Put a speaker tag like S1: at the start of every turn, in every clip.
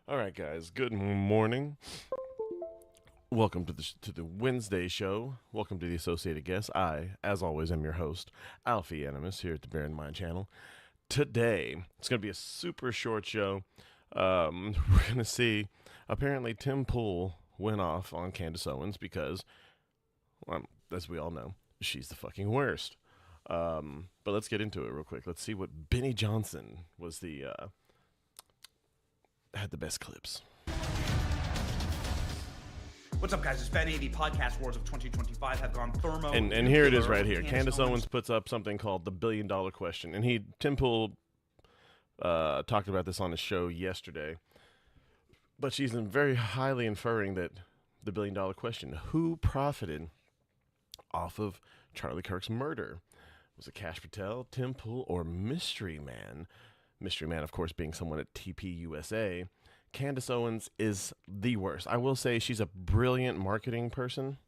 S1: All right, guys. Good morning. Welcome to the Wednesday show. Welcome to the associated guests. I, as always, am your host, Alfie Animus, here at the Bear in Mind channel. Today, it's going to be a super short show. We're going to see, apparently, TimPool went off on Candace Owens because, well, as we all know, she's the fucking worst. But let's get into it real quick. Let's see what Benny Johnson was had the best clips.
S2: What's up, guys? It's Benny. The podcast wars of 2025 have gone thermo.
S1: And here it is right here. Candace Owens puts up something called the $1 billion question. And TimPool talked about this on his show yesterday. But she's very highly inferring that the $1 billion question, who profited off of Charlie Kirk's murder? Was it Kash Patel, TimPool, or Mystery Man? Mystery Man, of course, being someone at TP USA. Candace Owens is the worst. I will say she's a brilliant marketing person,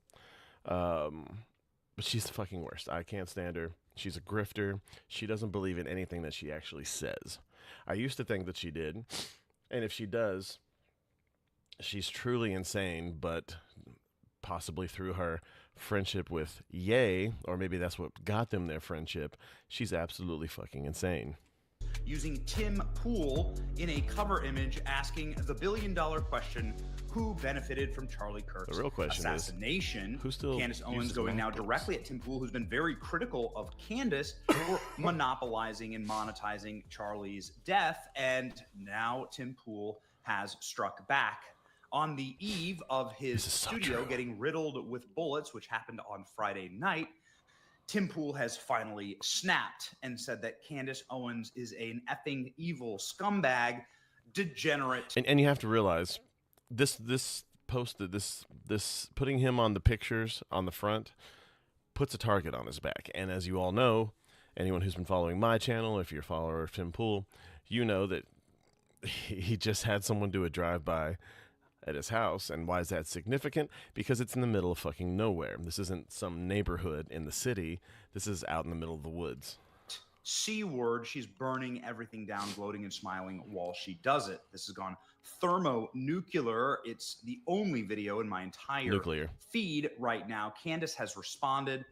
S1: but she's the fucking worst. I can't stand her. She's a grifter. She doesn't believe in anything that she actually says. I used to think that she did, and if she does, she's truly insane, but possibly through her friendship with Ye, or maybe that's what got them their friendship, she's absolutely fucking insane.
S2: Using TimPool in a cover image asking the $1 billion question, who benefited from Charlie Kirk's
S1: the real question
S2: assassination?
S1: Is, who still
S2: Candace Owens going now directly at TimPool, who's been very critical of Candace for monopolizing and monetizing Charlie's death. And now TimPool has struck back. On the eve of his studio getting riddled with bullets, which happened on Friday night, TimPool has finally snapped and said that Candace Owens is an effing evil scumbag, degenerate.
S1: And you have to realize, this putting him on the pictures on the front puts a target on his back. And as you all know, anyone who's been following my channel, if you're a follower of TimPool, you know that he just had someone do a drive-by at his house. And why is that significant? Because it's in the middle of fucking nowhere. This isn't some neighborhood in the city. This is out in the middle of the woods.
S2: C-word, she's burning everything down, gloating and smiling while she does it. This has gone thermonuclear. It's the only video in my entire feed right now. Candace has responded.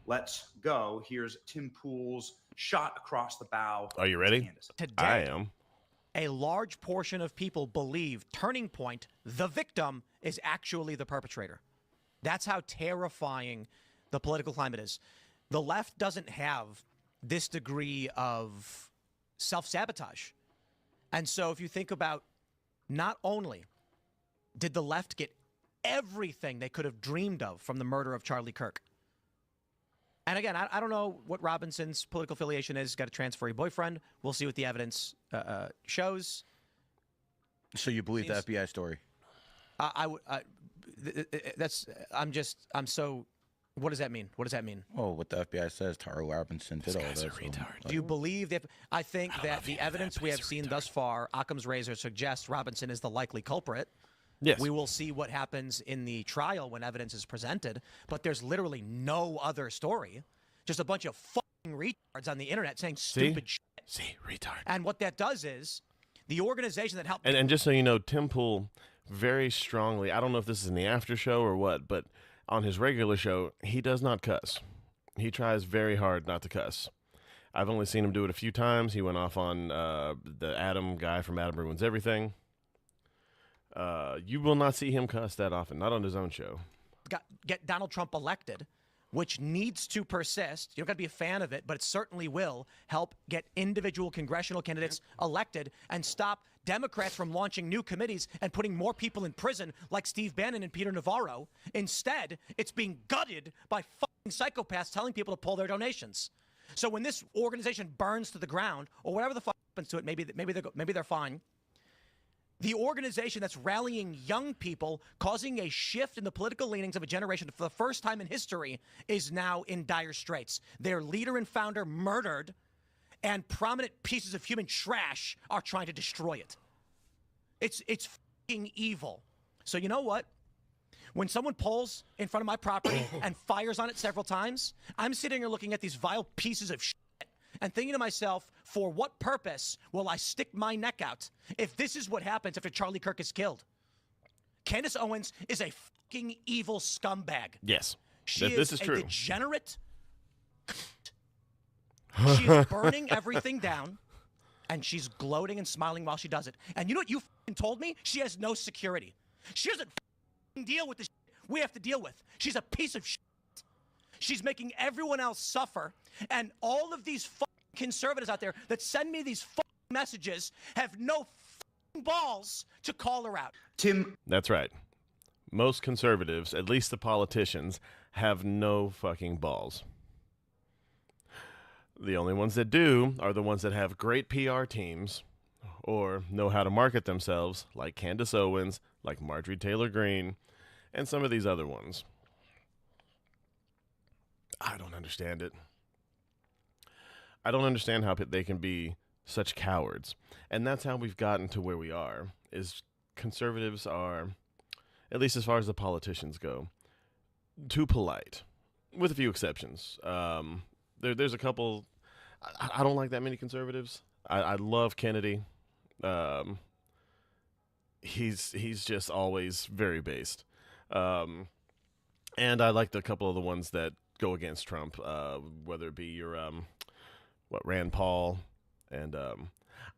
S2: Let's go. Here's TimPool's shot across the bow.
S1: Are you ready?
S3: Today,
S1: I am.
S3: A large portion of people believe Turning Point, the victim, is actually the perpetrator. That's how terrifying the political climate is. The left doesn't have this degree of self-sabotage. And so if you think about, not only did the left get everything they could have dreamed of from the murder of Charlie Kirk. And again, I don't know what Robinson's political affiliation is. He's got a transferee boyfriend. We'll see what the evidence shows.
S4: So you believe the FBI story?
S3: I'm so. What does that mean? What does that mean?
S4: Oh, what the FBI says, Tara Robinson did all that.
S3: Do you believe that? I think that the evidence we have seen thus far, Occam's razor, suggests Robinson is the likely culprit.
S1: Yes.
S3: We will see what happens in the trial when evidence is presented, but there's literally no other story. Just a bunch of fucking retards on the internet saying stupid shit.
S1: See, retard.
S3: And what that does is the organization that helped...
S1: And just so you know, TimPool very strongly, I don't know if this is in the after show or what, but on his regular show, he does not cuss. He tries very hard not to cuss. I've only seen him do it a few times. He went off on the Adam guy from Adam Ruins Everything. You will not see him cuss that often, not on his own show.
S3: Get Donald Trump elected, which needs to persist. You don't got to be a fan of it, but it certainly will help get individual congressional candidates elected and stop Democrats from launching new committees and putting more people in prison like Steve Bannon and Peter Navarro. Instead, it's being gutted by fucking psychopaths telling people to pull their donations. So when this organization burns to the ground, or whatever the fuck happens to it, maybe they're fine. The organization that's rallying young people, causing a shift in the political leanings of a generation for the first time in history, is now in dire straits. Their leader and founder murdered, and prominent pieces of human trash are trying to destroy it. It's fucking evil. So you know what? When someone pulls in front of my property and fires on it several times, I'm sitting here looking at these vile pieces of shit and thinking to myself, for what purpose will I stick my neck out if this is what happens after Charlie Kirk is killed? Candace Owens is a fucking evil scumbag.
S1: Yes.
S3: She
S1: This is
S3: a
S1: true.
S3: degenerate. She is burning everything down, and she's gloating and smiling while she does it. And you know what you fucking told me? She has no security. She doesn't fucking deal with the shit we have to deal with. She's a piece of shit. She's making everyone else suffer, and all of these fucking conservatives out there that send me these fucking messages have no fucking balls to call her out.
S2: Tim,
S1: That's right. Most conservatives, at least the politicians, have no fucking balls. The only ones that do are the ones that have great PR teams or know how to market themselves, like Candace Owens, like Marjorie Taylor Greene, and some of these other ones. I don't understand it. I don't understand how they can be such cowards. And that's how we've gotten to where we are, is conservatives are, at least as far as the politicians go, too polite, with a few exceptions. There's a couple. I don't like that many conservatives. I love Kennedy. He's just always very based. And I like the couple of the ones that go against Trump, whether it be your Rand Paul, and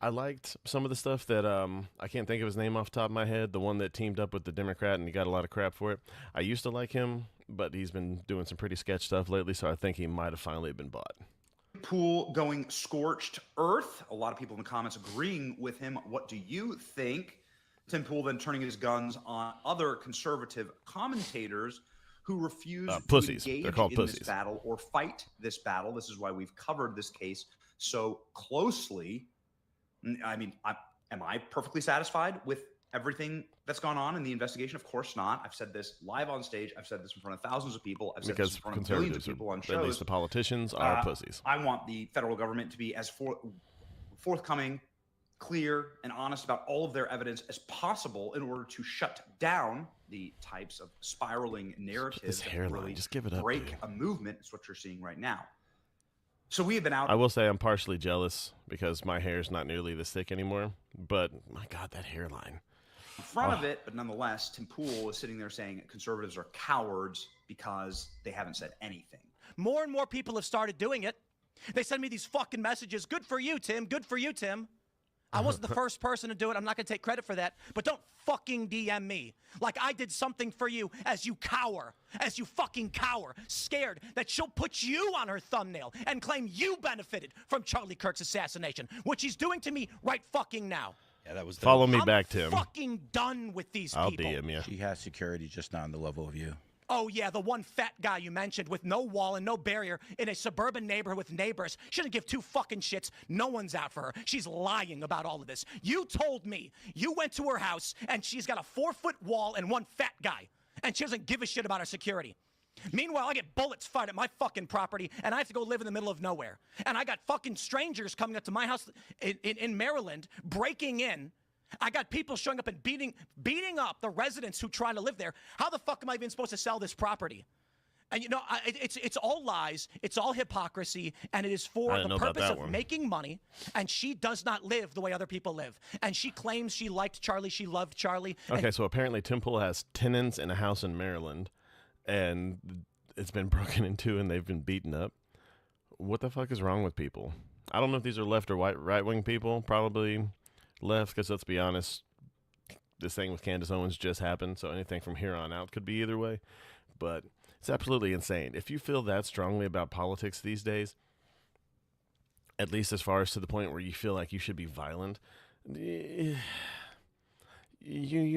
S1: I liked some of the stuff that I can't think of his name off the top of my head. The one that teamed up with the Democrat and he got a lot of crap for it. I used to like him, but he's been doing some pretty sketch stuff lately, so I think he might have finally been bought.
S2: Pool going scorched earth. A lot of people in the comments agreeing with him. What do you think? Tim Pool then turning his guns on other conservative commentators who refuse
S1: pussies.
S2: to engage
S1: They're called
S2: in
S1: pussies.
S2: this battle or fight this battle. This is why we've covered this case so closely. I mean, am I perfectly satisfied with everything that's gone on in the investigation? Of course not. I've said this live on stage. I've said this in front of thousands of people. I've said this in front of millions of people on shows.
S1: At least the politicians are pussies.
S2: I want the federal government to be as forthcoming, clear, and honest about all of their evidence as possible in order to shut down the types of spiraling narratives
S1: This hairline,
S2: that really
S1: just give it up,
S2: break
S1: dude.
S2: a movement. It's what you're seeing right now. So we have been out.
S1: I will say I'm partially jealous because my hair is not nearly this thick anymore. But my God, that hairline.
S2: In front of it, but nonetheless, Tim Pool is sitting there saying conservatives are cowards because they haven't said anything.
S3: More and more people have started doing it. They send me these fucking messages. Good for you, Tim. Good for you, Tim. I wasn't the first person to do it. I'm not going to take credit for that. But don't fucking DM me like I did something for you as you cower, as you fucking cower, scared that she'll put you on her thumbnail and claim you benefited from Charlie Kirk's assassination, which he's doing to me right fucking now.
S4: Yeah, that was the
S1: Follow me
S3: I'm
S1: back, Tim.
S3: fucking done with these
S1: I'll
S3: people.
S1: DM you.
S4: She has security, just not on the level of you.
S3: Oh, yeah, the one fat guy you mentioned with no wall and no barrier in a suburban neighborhood with neighbors. She doesn't give two fucking shits. No one's out for her. She's lying about all of this. You told me you went to her house and she's got a 4-foot wall and one fat guy, and she doesn't give a shit about her security. Meanwhile, I get bullets fired at my fucking property, and I have to go live in the middle of nowhere. And I got fucking strangers coming up to my house in Maryland, breaking in. I got people showing up and beating up the residents who try to live there. How the fuck am I even supposed to sell this property? And you know, it's all lies, it's all hypocrisy, and it is for the purpose of making money. And she does not live the way other people live. And she claims she liked Charlie, she loved Charlie.
S1: Okay, so apparently TimPool has tenants in a house in Maryland, and it's been broken into and they've been beaten up. What the fuck is wrong with people? I don't know if these are left or right-wing people. Probably left, because let's be honest, this thing with Candace Owens just happened, so anything from here on out could be either way. But it's absolutely insane. If you feel that strongly about politics these days, at least as far as to the point where you feel like you should be violent, you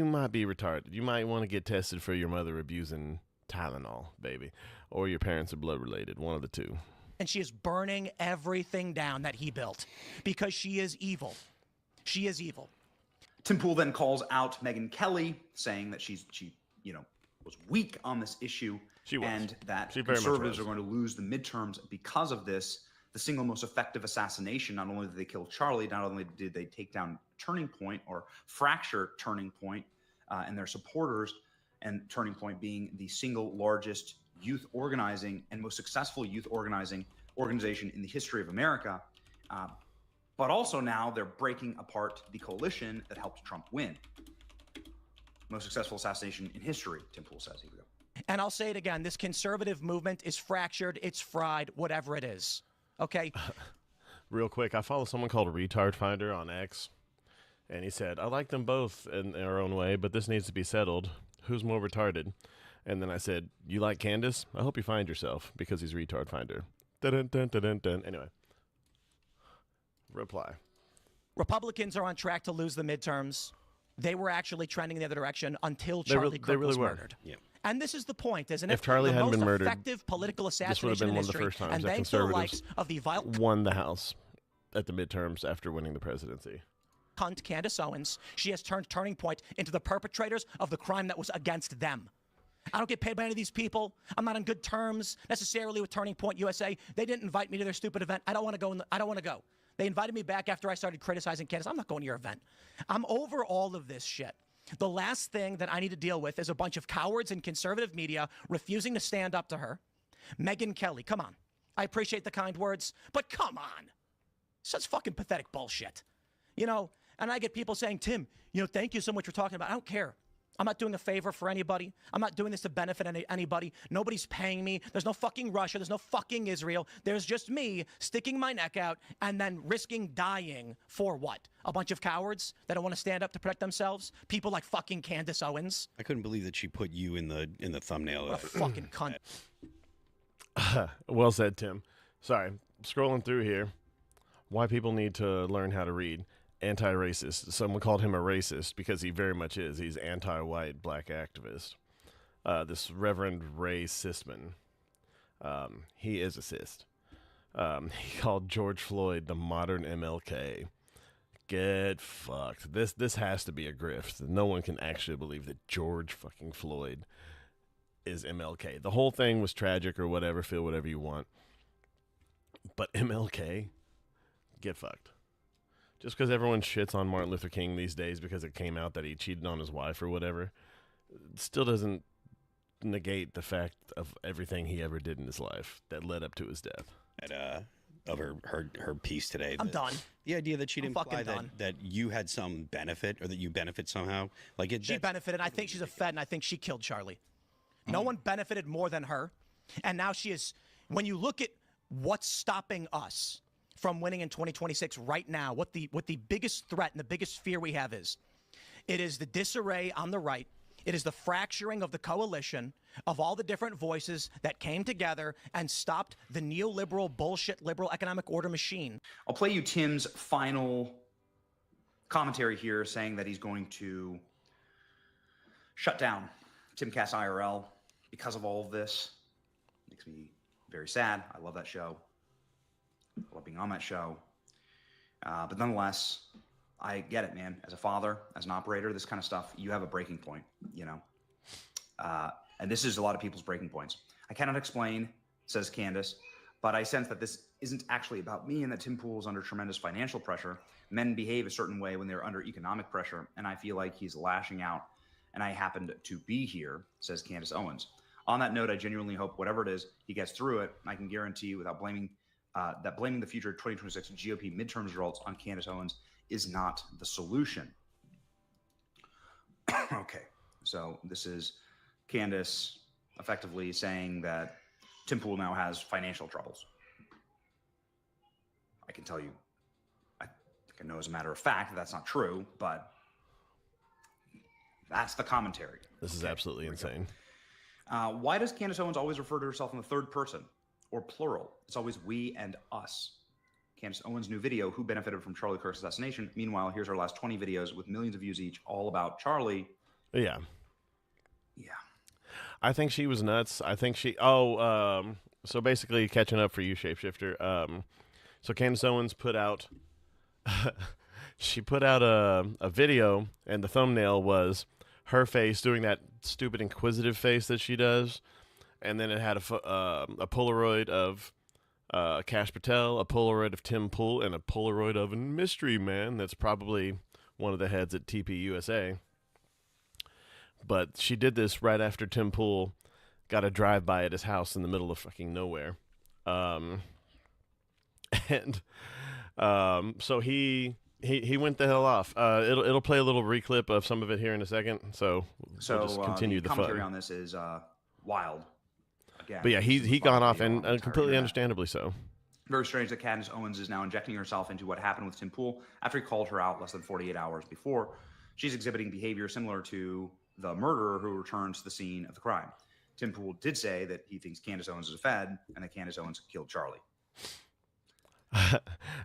S1: might be retarded. You might want to get tested for your mother abusing Tylenol, baby, or your parents are blood related, one of the two.
S3: And she is burning everything down that he built because she is evil. She is evil.
S2: Tim Pool then calls out Megyn Kelly, saying that she was weak on this issue, and that conservatives are going to lose the midterms because of this. The single most effective assassination. Not only did they kill Charlie, not only did they take down Turning Point or fracture Turning Point and their supporters, and Turning Point being the single largest youth organizing and most successful youth organization in the history of America. But also now they're breaking apart the coalition that helped Trump win. Most successful assassination in history, TimPool says. Here we go.
S3: And I'll say it again. This conservative movement is fractured. It's fried, whatever it is. Okay?
S1: Real quick, I follow someone called Retard Finder on X, and he said, I like them both in their own way, but this needs to be settled. Who's more retarded? And then I said, you like Candace? I hope you find yourself, because he's Retard Finder. Dun, dun, dun, dun, dun. Anyway. Reply.
S3: Republicans are on track to lose the midterms. They were actually trending in the other direction until Charlie Kirk was murdered.
S1: Yeah.
S3: And this is the point, isn't it?
S1: If Charlie hadn't been murdered,
S3: the most effective political
S1: this would have
S3: assassination
S1: been
S3: in
S1: one of the
S3: history,
S1: first times
S3: and
S1: that
S3: thanks to the likes
S1: conservatives
S3: of the vile
S1: won the House at the midterms after winning the presidency.
S3: cunt Candace Owens, she has turned Turning Point into the perpetrators of the crime that was against them. I don't get paid by any of these people. I'm not on good terms necessarily with Turning Point USA. They didn't invite me to their stupid event. I don't want to go. I don't want to go. They invited me back after I started criticizing Candace. I'm not going to your event. I'm over all of this shit. The last thing that I need to deal with is a bunch of cowards in conservative media refusing to stand up to her. Megyn Kelly, come on. I appreciate the kind words, but come on. Such fucking pathetic bullshit. You know, and I get people saying, Tim, thank you so much for talking about it. I don't care. I'm not doing a favor for anybody. I'm not doing this to benefit anybody. Nobody's paying me. There's no fucking Russia. There's no fucking Israel. There's just me sticking my neck out and then risking dying for what? A bunch of cowards that don't want to stand up to protect themselves? People like fucking Candace Owens?
S5: I couldn't believe that she put you in the thumbnail.
S3: What a fucking cunt.
S1: Well said, Tim. Sorry, scrolling through here. Why people need to learn how to read. Anti-racist. Someone called him a racist because he very much is. He's anti-white black activist. This Reverend Ray Sisman. He is a cyst. He called George Floyd the modern MLK. Get fucked. This has to be a grift. No one can actually believe that George fucking Floyd is MLK. The whole thing was tragic or whatever. Feel whatever you want. But MLK? Get fucked. Just because everyone shits on Martin Luther King these days because it came out that he cheated on his wife or whatever, it still doesn't negate the fact of everything he ever did in his life that led up to his death.
S5: Of her piece today.
S3: I'm done.
S5: The idea that she'd imply
S3: done.
S5: that you had some benefit or that you benefit somehow.
S3: She benefited. I think she's a Fed, and I think she killed Charlie. No one benefited more than her. And now she is, when you look at what's stopping us from winning in 2026 right now, what the biggest threat and the biggest fear we have is, it is the disarray on the right. It is the fracturing of the coalition of all the different voices that came together and stopped the neoliberal bullshit liberal economic order machine.
S2: I'll play you Tim's final commentary here saying that he's going to shut down Timcast IRL because of all of this. Makes me very sad. I love that show. I love being on that show. But nonetheless, I get it, man. As a father, as an operator, this kind of stuff, you have a breaking point, and this is a lot of people's breaking points. I cannot explain, says Candace, but I sense that this isn't actually about me and that TimPool is under tremendous financial pressure. Men behave a certain way when they're under economic pressure, and I feel like he's lashing out, and I happened to be here, says Candace Owens. On that note, I genuinely hope whatever it is, he gets through it. I can guarantee you without blaming the future 2026 GOP midterm results on Candace Owens is not the solution. Okay, so this is Candace effectively saying that TimPool now has financial troubles. I can tell you, I think I know as a matter of fact that's not true, but that's the commentary.
S1: This is absolutely insane.
S2: Why does Candace Owens always refer to herself in the third person or plural? It's always we and us. Candace Owens' new video, Who Benefited from Charlie Kirk's Assassination? Meanwhile, here's our last 20 videos with millions of views each, all about Charlie.
S1: Yeah.
S2: Yeah.
S1: I think she was nuts. I think she... so basically, catching up for you, Shapeshifter. So Candace Owens put out... she put out a video, and the thumbnail was her face doing that stupid inquisitive face that she does. And then it had a Polaroid of Kash Patel, a Polaroid of TimPool, and a Polaroid of a mystery man that's probably one of the heads at TP USA. But she did this right after TimPool got a drive-by at his house in the middle of fucking nowhere. And So he went the hell off. It'll play a little reclip of some of it here in a second. So we'll just continue
S2: the
S1: the
S2: commentary
S1: fun.
S2: on this is wild. Again,
S1: But yeah, he gone off, and
S2: entire
S1: completely
S2: internet.
S1: understandably so.
S2: Very strange that Candace Owens is now injecting herself into what happened with TimPool after he called her out less than 48 hours before. She's exhibiting behavior similar to the murderer who returned to the scene of the crime. TimPool did say that he thinks Candace Owens is a fed and that Candace Owens killed Charlie.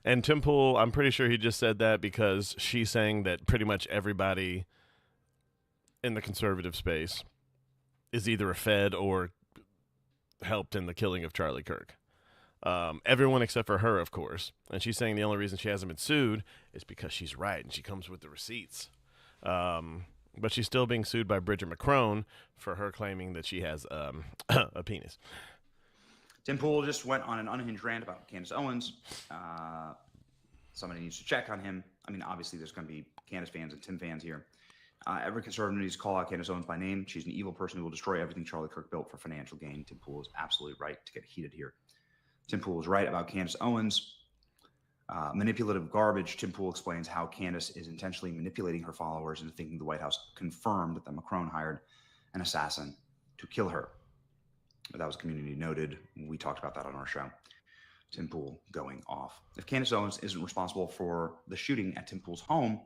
S1: And TimPool, I'm pretty sure he just said that because she's saying that pretty much everybody in the conservative space is either a fed or helped in the killing of Charlie Kirk. Everyone except for her, of course. And she's saying the only reason she hasn't been sued is because she's right and she comes with the receipts. But she's still being sued by Bridget McCrone for her claiming that she has a penis.
S2: TimPool just went on an unhinged rant about Candace Owens. Somebody needs to check on him. I mean, obviously, there's going to be Candace fans and Tim fans here. Every conservative needs to call out Candace Owens by name. She's an evil person who will destroy everything Charlie Kirk built for financial gain. TimPool is absolutely right to get heated here. TimPool is right about Candace Owens. Manipulative garbage. TimPool explains how Candace is intentionally manipulating her followers into thinking the White House confirmed that McCrone hired an assassin to kill her. That was community noted. We talked about that on our show. TimPool going off. If Candace Owens isn't responsible for the shooting at TimPool's home,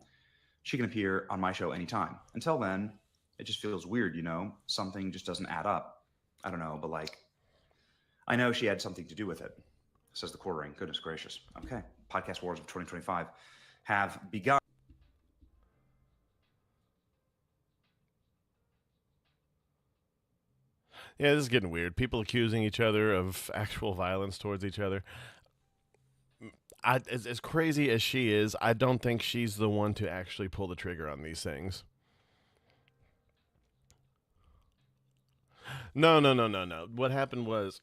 S2: she can appear on my show anytime. Until then, it just feels weird, you know? Something just doesn't add up. I don't know, but like, I know she had something to do with it, says the quartering. Goodness gracious. Okay. Podcast wars of 2025 have begun.
S1: Yeah, this is getting weird. People accusing each other of actual violence towards each other. As crazy as she is, I don't think she's the one to actually pull the trigger on these things. No. What happened was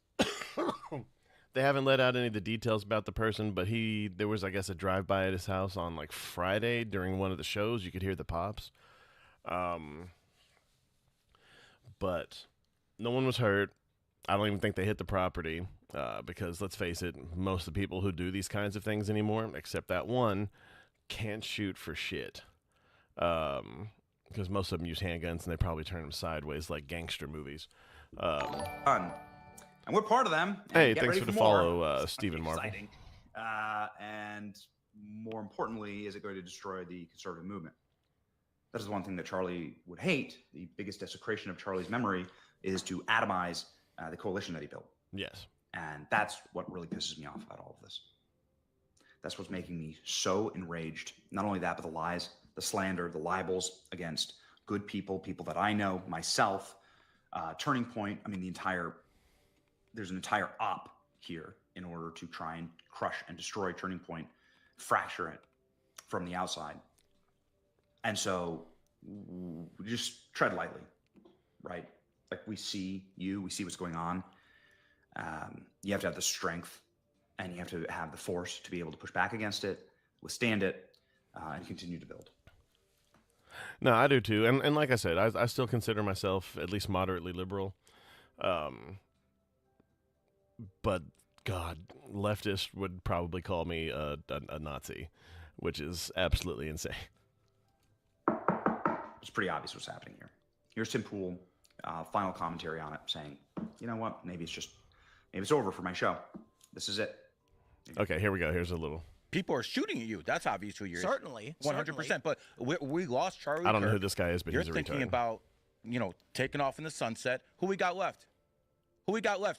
S1: they haven't let out any of the details about the person, but there was, I guess, a drive-by at his house on like Friday during one of the shows. You could hear the pops. But no one was hurt. I don't even think they hit the property because, let's face it, most of the people who do these kinds of things anymore, except that one, can't shoot for shit. Because most of them use handguns and they probably turn them sideways like gangster movies.
S2: And we're part of them. And
S1: Hey,
S2: get
S1: thanks
S2: ready
S1: for the
S2: more.
S1: follow,
S2: It's gonna
S1: Stephen
S2: be
S1: Marvel.
S2: exciting. And more importantly, is it going to destroy the conservative movement? That is one thing that Charlie would hate. The biggest desecration of Charlie's memory is to atomize the coalition that he built.
S1: Yes.
S2: And that's what really pisses me off about all of this. That's what's making me so enraged. Not only that, but the lies, the slander, the libels against good people, people that I know, myself. Turning Point, I mean, there's an entire op here in order to try and crush and destroy Turning Point, fracture it from the outside. And so we just tread lightly, right? Like we see what's going on. You have to have the strength and you have to have the force to be able to push back against it, withstand it, and continue to build.
S1: No, I do too. And like I said, I still consider myself at least moderately liberal. But God, leftists would probably call me a Nazi, which is absolutely insane.
S2: It's pretty obvious what's happening here. Here's TimPool, final commentary on it, saying, you know what, maybe it's over for my show. This is it.
S1: Okay, here we go. Here's a little.
S4: People are shooting at you. That's obvious who you're.
S3: Certainly.
S4: 100%. But we lost Charlie
S1: I don't know
S4: Kirk.
S1: who this guy is, but
S4: You're
S1: he's a
S4: thinking
S1: retard.
S4: about, taking off in the sunset. Who we got left?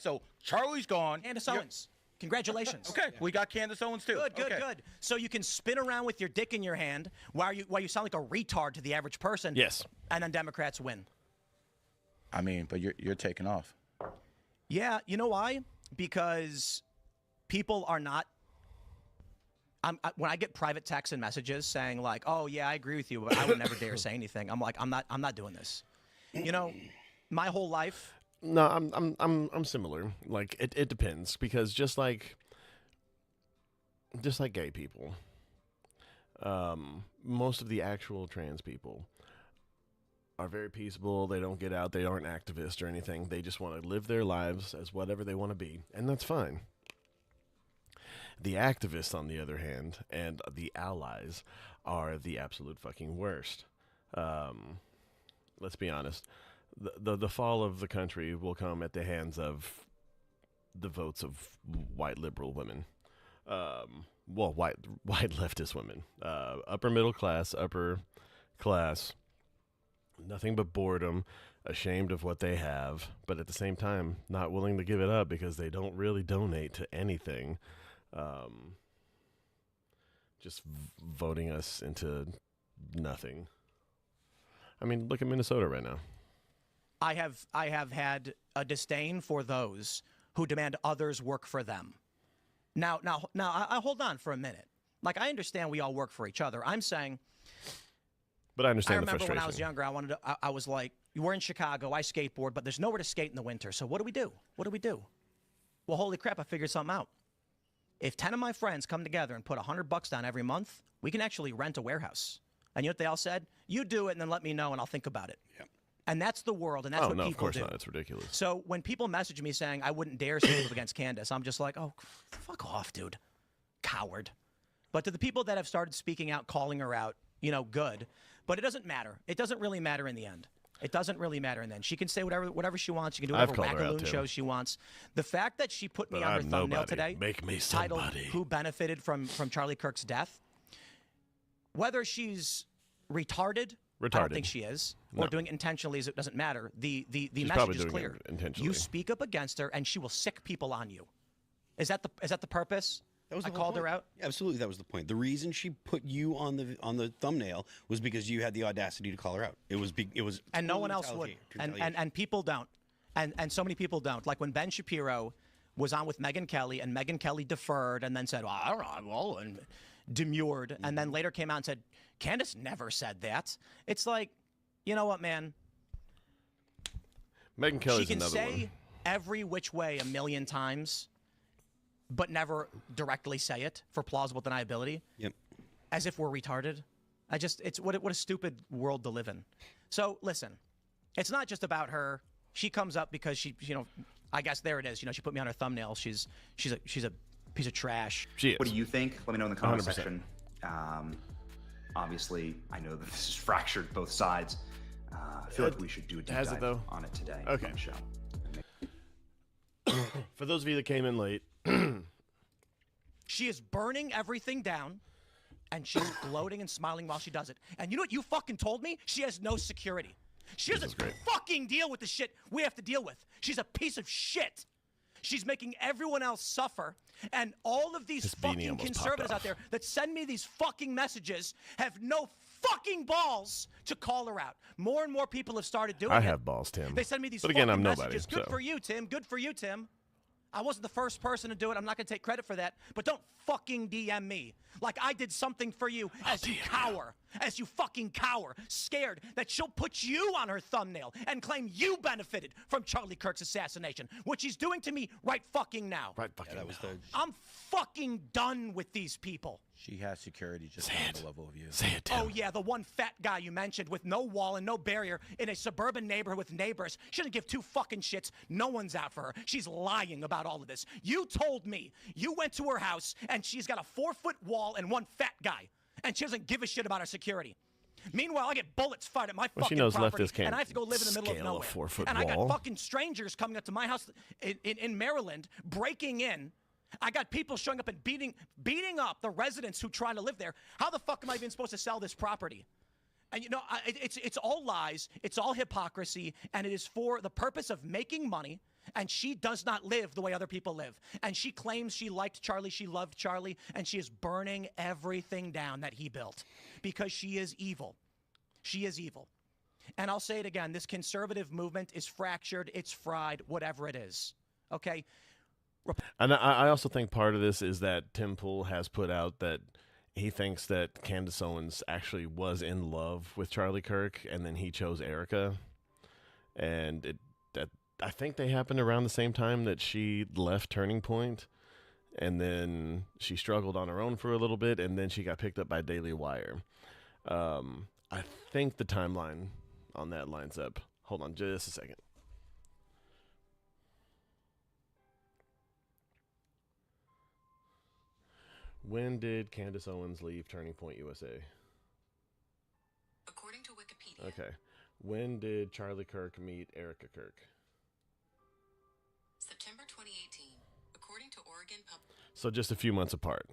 S4: So Charlie's gone.
S3: Candace Owens. Congratulations.
S4: Okay, we got Candace Owens too.
S3: Good. So you can spin around with your dick in your hand while you sound like a retard to the average person.
S1: Yes.
S3: And then Democrats win.
S4: I mean, but you're taking off.
S3: Yeah, you know why? Because people are not. When I get private texts and messages saying like, "Oh yeah, I agree with you, but I would never dare say anything," I'm like, I'm not doing this. My whole life.
S1: No, I'm similar. Like it depends because just like gay people, most of the actual trans people are very peaceable. They don't get out. They aren't activists or anything. They just want to live their lives as whatever they want to be, and that's fine. The activists, on the other hand, and the allies are the absolute fucking worst. Let's be honest. The fall of the country will come at the hands of the votes of white liberal women. White leftist women. Upper middle class, upper class, nothing but boredom, ashamed of what they have, but at the same time not willing to give it up because they don't really donate to anything. Just voting us into nothing. I mean, look at Minnesota right now.
S3: I have had a disdain for those who demand others work for them. Now, I hold on for a minute. Like, I understand we all work for each other. I'm saying,
S1: but I understand the
S3: remember
S1: frustration.
S3: when I was younger, I was like, we're in Chicago, I skateboard, but there's nowhere to skate in the winter. So what do we do? What do we do? Well, holy crap, I figured something out. If 10 of my friends come together and put $100 down every month, we can actually rent a warehouse. And you know what they all said? You do it and then let me know and I'll think about it.
S5: Yep.
S3: And that's the world, and that's what
S1: no,
S3: people
S1: of course
S3: do.
S1: not. It's ridiculous.
S3: So when people message me saying I wouldn't dare speak up against Candace, I'm just like, oh, fuck off, dude. Coward. But to the people that have started speaking out, calling her out, good. But it doesn't matter. It doesn't really matter in the end. It doesn't really matter in the end. She can say whatever she wants. She can do whatever wackaloo show she wants. The fact that she put me on her thumbnail today,
S1: make me
S3: titled
S1: somebody.
S3: "Who Benefited from Charlie Kirk's Death," whether she's retarded, I don't think she is, or doing it intentionally, it doesn't matter. The message is clear. You speak up against her, and she will sick people on you. Is that the purpose?
S5: That was the
S3: I
S5: whole
S3: called her
S5: point.
S3: out.
S5: Absolutely, that was the point. The reason she put you on the thumbnail was because you had the audacity to call her out. It was
S3: and no one else would, and people don't, and so many people don't. Like when Ben Shapiro was on with Megyn Kelly, and Megyn Kelly deferred and then said, well, I don't know, well, and demurred, and then later came out and said, Candace never said that. It's like, you know what, man?
S1: Megyn Kelly's another one.
S3: She can say every which way a million times, but never directly say it for plausible deniability. Yep. As if we're retarded. It's what a stupid world to live in. So listen, it's not just about her. She comes up because she, I guess there it is. She put me on her thumbnail. She's a piece of trash.
S1: She is.
S2: What do you think? Let me know in the comment
S1: 100%.
S2: section. Obviously, I know that this is fractured both sides. I feel like we should do a deep dive on it today on the show.
S1: For those of you that came in late,
S3: she is burning everything down, and she's gloating and smiling while she does it. And you know what you fucking told me? She has no security. She doesn't fucking deal with the shit we have to deal with. She's a piece of shit. She's making everyone else suffer. And all of these fucking conservatives out there that send me these fucking messages have no fucking balls to call her out. More and more people have started doing it.
S1: I have balls, Tim.
S3: They send me these
S1: but again,
S3: fucking
S1: I'm nobody,
S3: messages. Good for you, Tim. Good for you, Tim. I wasn't the first person to do it. I'm not going to take credit for that. But don't fucking DM me like I did something for you as you cower. As you fucking cower, scared that she'll put you on her thumbnail and claim you benefited from Charlie Kirk's assassination, which he's doing to me right fucking now.
S1: Right fucking now.
S3: I'm fucking done with these people.
S4: She has security just on the level of you.
S1: Say it, Tim.
S3: Oh, yeah, the one fat guy you mentioned with no wall and no barrier in a suburban neighborhood with neighbors. She doesn't give two fucking shits. No one's out for her. She's lying about all of this. You told me you went to her house and she's got a 4-foot wall and one fat guy. And she doesn't give a shit about her security. Meanwhile, I get bullets fired at my fucking
S1: she knows
S3: property,
S1: leftists can't
S3: and I have to go live in the middle of
S1: scale a
S3: nowhere.
S1: 4-foot
S3: and I
S1: wall.
S3: got fucking strangers coming up to my house in Maryland, breaking in. I got people showing up and beating up the residents who trying to live there. How the fuck am I even supposed to sell this property? And it's all lies, it's all hypocrisy, and it is for the purpose of making money. And she does not live the way other people live. And she claims she liked Charlie, she loved Charlie, and she is burning everything down that he built because she is evil. She is evil. And I'll say it again, this conservative movement is fractured, it's fried, whatever it is. Okay?
S1: And I also think part of this is that TimPool has put out that he thinks that Candace Owens actually was in love with Charlie Kirk, and then he chose Erica. And I think they happened around the same time that she left Turning Point, and then she struggled on her own for a little bit, and then she got picked up by Daily Wire. I think the timeline on that lines up. Hold on just a second. When did Candace Owens leave Turning Point USA?
S6: According to Wikipedia.
S1: Okay. When did Charlie Kirk meet Erica Kirk?
S6: September 2018. According to Oregon Public.
S1: So just a few months apart.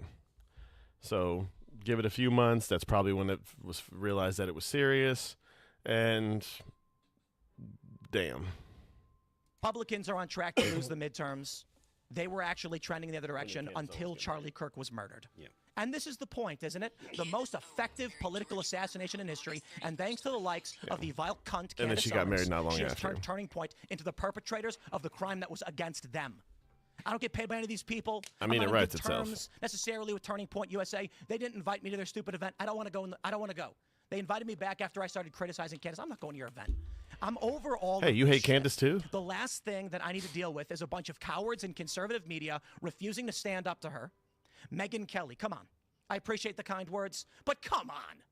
S1: So give it a few months. That's probably when it was realized that it was serious. And damn.
S3: Republicans are on track to lose the midterms. They were actually trending the other direction until Charlie Kirk was murdered.
S5: Yeah.
S3: And this is the point, isn't it? The most effective political assassination in history, and thanks to the likes of the vile cunt Candace
S1: And then she got married not long
S3: she has
S1: after.
S3: turned Turning Point into the perpetrators of the crime that was against them. I don't get paid by any of these people.
S1: I mean,
S3: I'm
S1: it
S3: not on
S1: writes
S3: good
S1: itself.
S3: terms necessarily with Turning Point USA. They didn't invite me to their stupid event. I don't want to go. I don't want to go. They invited me back after I started criticizing Candace. I'm not going to your event. I'm over all.
S1: Hey, you hate Candace too?
S3: The last thing that I need to deal with is a bunch of cowards in conservative media refusing to stand up to her. Megyn Kelly, come on. I appreciate the kind words, but come on.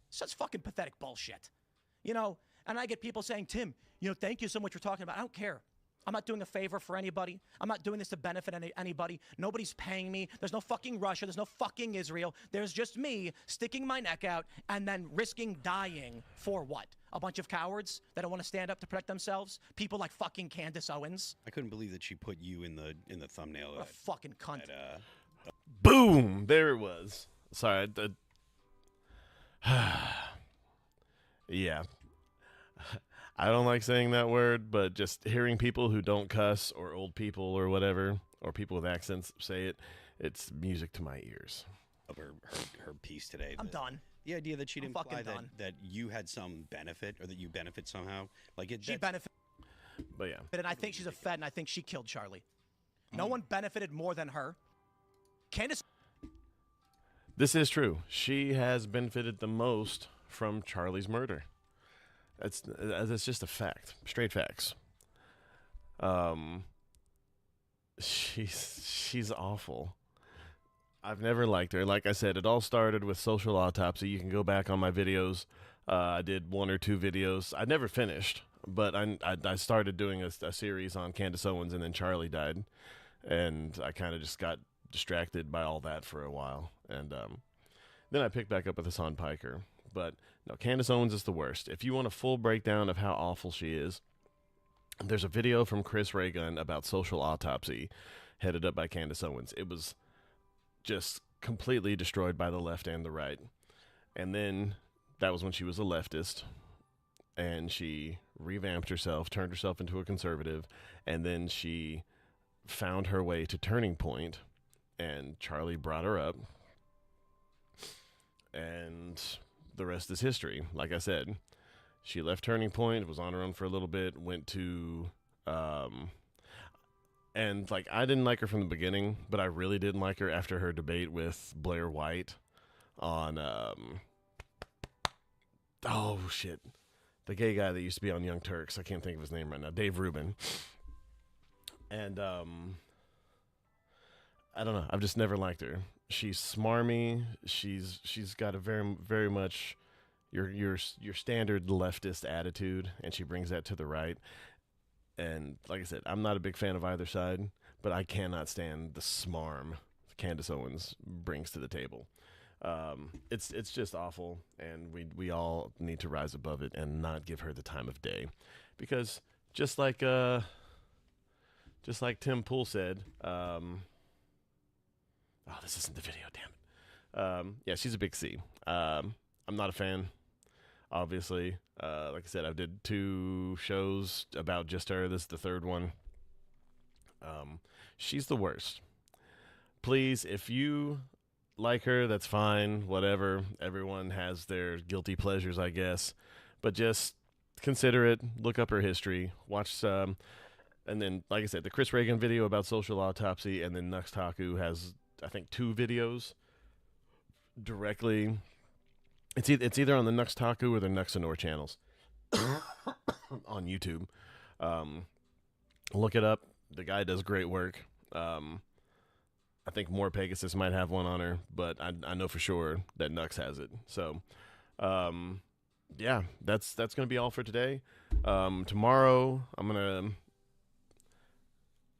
S3: Such fucking pathetic bullshit. You know, and I get people saying, Tim, you know, thank you so much for talking about it. I don't care. I'm not doing a favor for anybody. I'm not doing this to benefit anybody. Nobody's paying me. There's no fucking Russia. There's no fucking Israel. There's just me sticking my neck out and then risking dying for what? A bunch of cowards that don't want to stand up to protect themselves? People like fucking Candace Owens?
S5: I couldn't believe that she put you in the thumbnail.
S3: What a fucking cunt.
S1: Boom! There it was. Sorry. Yeah. I don't like saying that word, but just hearing people who don't cuss or old people or whatever, or people with accents say it, it's music to my ears.
S5: Of her piece today.
S3: I'm done.
S5: The idea that she'd
S3: I'm
S5: imply
S3: fucking done.
S5: that you had some benefit or that you benefit somehow. Like it.
S3: She
S5: that's-
S3: benefited,
S1: But yeah.
S3: and I think she's a Fed, and I think she killed Charlie. No one benefited more than her. Candace.
S1: This is true. She has benefited the most from Charlie's murder. That's just a fact. Straight facts. She's awful. I've never liked her. Like I said, it all started with Social Autopsy. You can go back on my videos. I did 1 or 2 videos. I never finished, but I started doing a series on Candace Owens, and then Charlie died. And I kind of just got distracted by all that for a while. And then I picked back up with Hassan Piker. But no, Candace Owens is the worst. If you want a full breakdown of how awful she is, there's a video from Chris Reagan about Social Autopsy, headed up by Candace Owens. It was just completely destroyed by the left and the right. And then that was when she was a leftist, and she revamped herself, turned herself into a conservative, and then she found her way to Turning Point, and Charlie brought her up, and the rest is history. Like I said, she left Turning Point, was on her own for a little bit, went to and like I didn't like her from the beginning, but I really didn't like her after her debate with Blair White on oh shit, the gay guy that used to be on Young Turks. I can't think of his name right now. Dave Rubin. And I don't know. I've just never liked her. She's smarmy. She's got a very much your standard leftist attitude, and she brings that to the right. And like I said, I'm not a big fan of either side, but I cannot stand the smarm Candace Owens brings to the table. It's just awful, and we all need to rise above it and not give her the time of day, because just like TimPool said, oh, this isn't the video, damn it. Yeah, she's a big C. I'm not a fan, obviously. Like I said, I did 2 shows about just her. This is the 3rd one. She's the worst. Please, if you like her, that's fine, whatever. Everyone has their guilty pleasures, I guess. But just consider it. Look up her history. Watch some. And then, like I said, the Chris Reagan video about Social Autopsy, and then Nux Taku has, I think, 2 videos directly. It's either on the Nux Taku or the Nuxanor channels on YouTube. Look it up. The guy does great work. I think More Pegasus might have one on her, but I know for sure that Nux has it. So, yeah, that's going to be all for today. Tomorrow,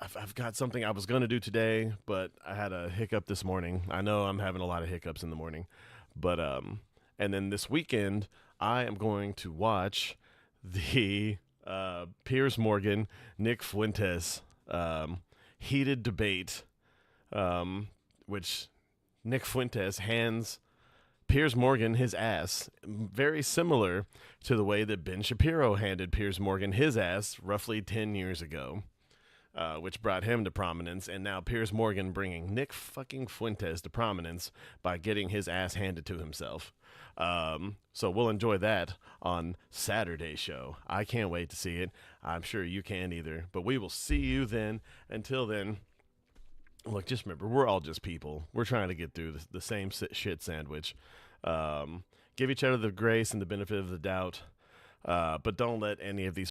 S1: I've got something I was going to do today, but I had a hiccup this morning. I know I'm having a lot of hiccups in the morning, but and then this weekend I am going to watch the Piers Morgan Nick Fuentes heated debate, which Nick Fuentes hands Piers Morgan his ass, very similar to the way that Ben Shapiro handed Piers Morgan his ass roughly 10 years ago, which brought him to prominence. And now Piers Morgan bringing Nick fucking Fuentes to prominence by getting his ass handed to himself. So we'll enjoy that on Saturday's show. I can't wait to see it. I'm sure you can't either. But we will see you then. Until then, look, just remember, we're all just people. We're trying to get through the same shit sandwich. Give each other the grace and the benefit of the doubt. But don't let any of these